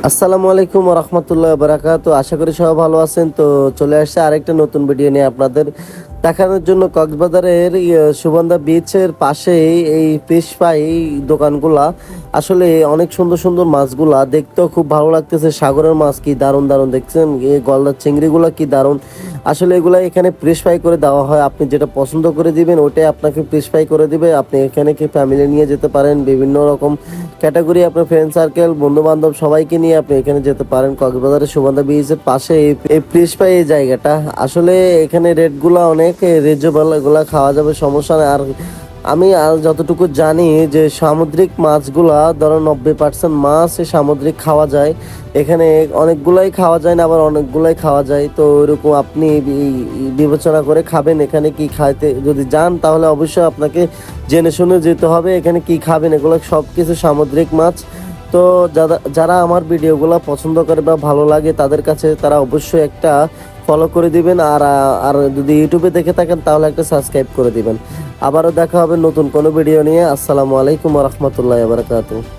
আসসালামু আলাইকুম ওয়া রাহমাতুল্লাহি ওয়া বারাকাতুহু। আশা করি সবাই ভালো আছেন। তো চলে আসছে আরেকটা নতুন ভিডিও নিয়ে আপনাদের দেখানোর জন্য। কক্সবাজারের সুগন্ধা বিচের পাশেই এই ফিশ ফ্রাই দোকানগুলা, আসলে অনেক সুন্দর সুন্দর মাছগুলা দেখতেও খুব ভালো লাগতেছে। সাগরের মাছ কি দারুণ দারুণ দেখছেন, এই গলদা চিংড়িগুলা কি দারুণ। আসলে এগুলা এখানে ফ্রেশ ফ্রাই করে দেওয়া হয়। আপনি যেটা পছন্দ করে দিবেন ওটাই আপনাকে ফ্রেশ ফ্রাই করে দিবে। আপনি এখানে কি ফ্যামিলি নিয়ে যেতে পারেন, বিভিন্ন রকম ক্যাটাগরি, আপনার ফ্রেন্ড সার্কেল, বন্ধু বান্ধব সবাইকে নিয়ে আপনি এখানে যেতে পারেন। কক্সবাজারের সুগন্ধা বিচের পাশে এই ফিশ ফ্রাই এই জায়গাটা, আসলে এখানে রেটগুলো অনেক রিজনেবল, এগুলা খাওয়া যাবে, সমস্যা নেই। আর আমি আর যতটুকু জানি যে সামুদ্রিক মাছগুলা ধরো 90% মাছ সামুদ্রিক খাওয়া যায়। এখানে অনেকগুলাই খাওয়া যায় না, আবার অনেকগুলাই খাওয়া যায়। তো ওইরকম আপনি বিবেচনা করে খাবেন। এখানে কি খাইতে যদি যান তাহলে অবশ্যই আপনাকে জেনে শুনে যেতে হবে এখানে কি খাবেন। এগুলো সব কিছু সামুদ্রিক মাছ। তো যারা যারা আমার ভিডিওগুলো পছন্দ করে বা ভালো লাগে তাদের কাছে তারা অবশ্যই একটা ফলো করে দিবেন। আর আর যদি ইউটিউবে দেখে থাকেন তাহলে একটা সাবস্ক্রাইব করে দিবেন। আবারও দেখা হবে নতুন কোনো ভিডিও নিয়ে। আসসালামু আলাইকুম ওয়া রাহমাতুল্লাহি ওয়া বারাকাতুহু।